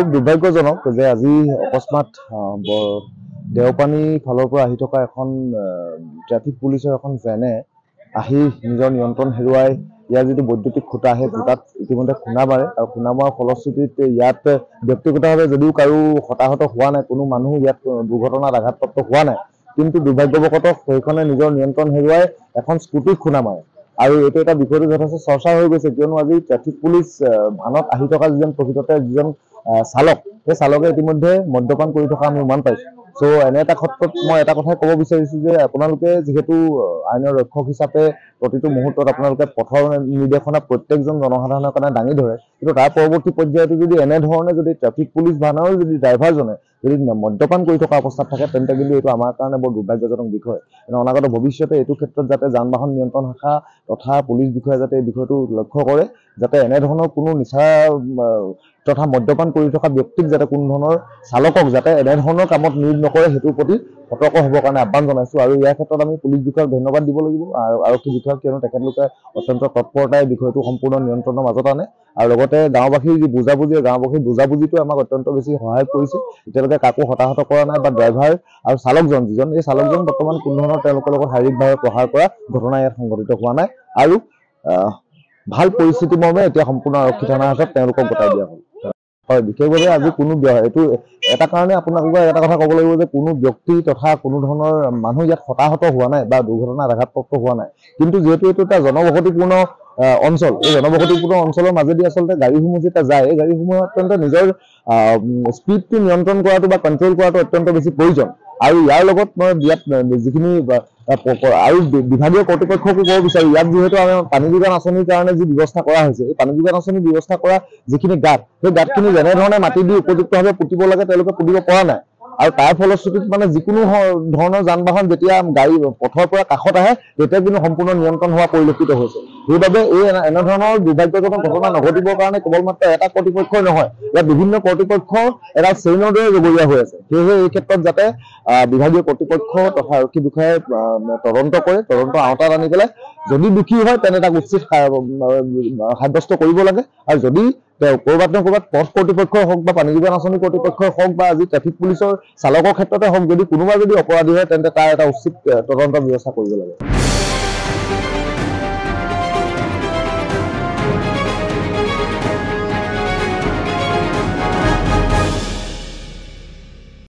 খুব দুৰ্ভাগ্যজনক যে আজি অকস্মাত দেওপানী ফালৰ পৰা আহি থকা এখন ট্ৰেফিক পুলিচৰ এখন ভেনে আহি নিজৰ নিয়ন্ত্ৰণ হেৰুৱাই ইয়াৰ যিটো বৈদ্যুতিক খুঁটা সেই খুঁটাত ইতিমধ্যে খুন্দা মাৰে আৰু খুন্দা মৰাৰ ফলশ্ৰুতিত ইয়াত ব্যক্তিগতভাৱে যদিও কাৰো হতাহত হোৱা নাই, কোনো মানুহ ইয়াত দুৰ্ঘটনাত আঘাতপ্ৰাপ্ত হোৱা নাই, কিন্তু দুৰ্ভাগ্যবশতঃ সেইখনে নিজৰ নিয়ন্ত্ৰণ হেৰুৱাই এখন স্কুটিত খুন্দা মাৰে। আৰু এইটো এটা বিষয়টো যথেষ্ট চৰ্চা হৈ গৈছে, কিয়নো আজি ট্ৰেফিক পুলিচ ভানত আহি থকা যিজন প্ৰকৃততে যিজন চালক, সেই চালকে ইতিমধ্যে মদ্যপান কৰি থকা আমি উমান পাইছোঁ। চ' এনে এটা ক্ষেত্ৰত মই এটা কথাই ক'ব বিচাৰিছোঁ যে আপোনালোকে যিহেতু আইনৰ ৰক্ষক হিচাপে প্ৰতিটো মুহূৰ্তত আপোনালোকে পথৰ নিৰ্দেশনা প্ৰত্যেকজন জনসাধাৰণৰ কাৰণে দাঙি ধৰে, কিন্তু তাৰ পৰৱৰ্তী পৰ্যায়তো যদি এনেধৰণে যদি ট্ৰেফিক পুলিচ ভানৰ যদি ড্ৰাইভাৰজনে যদি মদ্যপান কৰি থকা অৱস্থাত থাকে, তেন্তে কিন্তু এইটো আমাৰ কাৰণে বৰ দুৰ্ভাগ্যজনক বিষয়। অনাগত ভৱিষ্যতে এইটো ক্ষেত্ৰত যাতে যান বাহন নিয়ন্ত্ৰণ শাখা তথা পুলিচ বিষয়া যাতে এই বিষয়টো লক্ষ্য কৰে, যাতে এনেধৰণৰ কোনো নিচা তথা মদ্যপান কৰি থকা ব্যক্তিক যাতে কোনো ধৰণৰ চালকক যাতে এনেধৰণৰ কামত নিয়োগ নকৰে, সেইটোৰ প্ৰতি সতৰ্ক হ'বৰ কাৰণে আহ্বান জনাইছোঁ। আৰু ইয়াৰ ক্ষেত্ৰত আমি পুলিচ বিষয়াক ধন্যবাদ দিব লাগিব আৰু আৰক্ষী বিষয়াক, কিয়নো তেখেতলোকে অত্যন্ত তৎপৰতাই বিষয়টো সম্পূৰ্ণ নিয়ন্ত্ৰণৰ মাজত আনে আৰু লগতে গাঁওবাসীৰ যি গাঁওবাসীৰ বুজাবুজিটো আমাক অত্যন্ত বেছি সহায় কৰিছে। এতিয়ালৈকে কাকো হতাহত কৰা নাই বা ড্ৰাইভাৰ আৰু চালকজন এই চালকজন বৰ্তমান কোনো ধৰণৰ তেওঁলোকৰ লগত শাৰীৰিকভাৱে প্ৰহাৰ কৰা ঘটনা ইয়াত সংঘটিত হোৱা নাই আৰু ভাল পৰিস্থিতি মৰ্মে এতিয়া সম্পূৰ্ণ আৰক্ষী থানাৰ হাতত তেওঁলোকক গতাই দিয়া হ'ল। হয়, বিশেষভাৱে আজি কোনো এইটো এটা কাৰণে আপোনালোকে এটা কথা ক'ব লাগিব যে কোনো ব্যক্তি তথা কোনো ধৰণৰ মানুহ ইয়াত হতাহত হোৱা নাই বা দুৰ্ঘটনাত আঘাতপ্ৰাপ্ত হোৱা নাই, কিন্তু যিহেতু এইটো এটা জনবসতিপূৰ্ণ অঞ্চল, এই জনবসতিপূৰ্ণ অঞ্চলৰ মাজেদি আচলতে গাড়ীসমূহ যেতিয়া যায়, এই গাড়ীসমূহ অত্যন্ত নিজৰ স্পীডটো নিয়ন্ত্ৰণ কৰাটো বা কণ্ট্ৰল কৰাটো অত্যন্ত বেছি প্ৰয়োজন। আৰু ইয়াৰ লগত মই ইয়াত যিখিনি আৰু বিভাগীয় কৰ্তৃপক্ষকো ক'ব বিচাৰোঁ, ইয়াত যিহেতু আমাৰ পানী যোগান আঁচনিৰ কাৰণে যি ব্যৱস্থা কৰা হৈছে, এই পানী যোগান আঁচনিৰ ব্যৱস্থা কৰা যিখিনি গাঁত, সেই গাঁতখিনি যেনেধৰণে মাটি দি উপযুক্তভাৱে পুতিব লাগে তেওঁলোকে পুতিব পৰা নাই। আৰু তাৰ ফলশ্ৰুতিত মানে যিকোনো ধৰণৰ যান বাহন যেতিয়া গাড়ী পথৰ পৰা কাষত আহে, তেতিয়া কিন্তু সম্পূৰ্ণ নিয়ন্ত্ৰণ হোৱা পৰিলক্ষিত হৈছে। সেইবাবে এই এনেধৰণৰ দুৰ্ভাগ্যজনক ঘটনা নঘটিবৰ কাৰণে কেৱল মাত্ৰ এটা কৰ্তৃপক্ষই নহয়, ইয়াত বিভিন্ন কৰ্তৃপক্ষৰ এটা চেইনৰ দৰে জগৰীয়া হৈ আছে। সেয়েহে এই ক্ষেত্ৰত যাতে বিভাগীয় কৰ্তৃপক্ষ তথা আৰক্ষী বিষয়াই তদন্ত কৰে, তদন্ত আওতাত আনি পেলাই যদি দোষী হয় তেনে তাক উচিত সাব্যস্ত কৰিব লাগে। আৰু যদি ক'ৰবাত নহয় ক'ৰবাত পথ কৰ্তৃপক্ষই হওক বা পানী যোগান আঁচনি কৰ্তৃপক্ষই হওক বা আজি ট্ৰেফিক পুলিচৰ চালকৰ ক্ষেত্ৰতে হওক, যদি কোনোবা যদি অপৰাধী হয় তেন্তে তাৰ এটা উচিত তদন্ত ব্যৱস্থা কৰিব লাগে।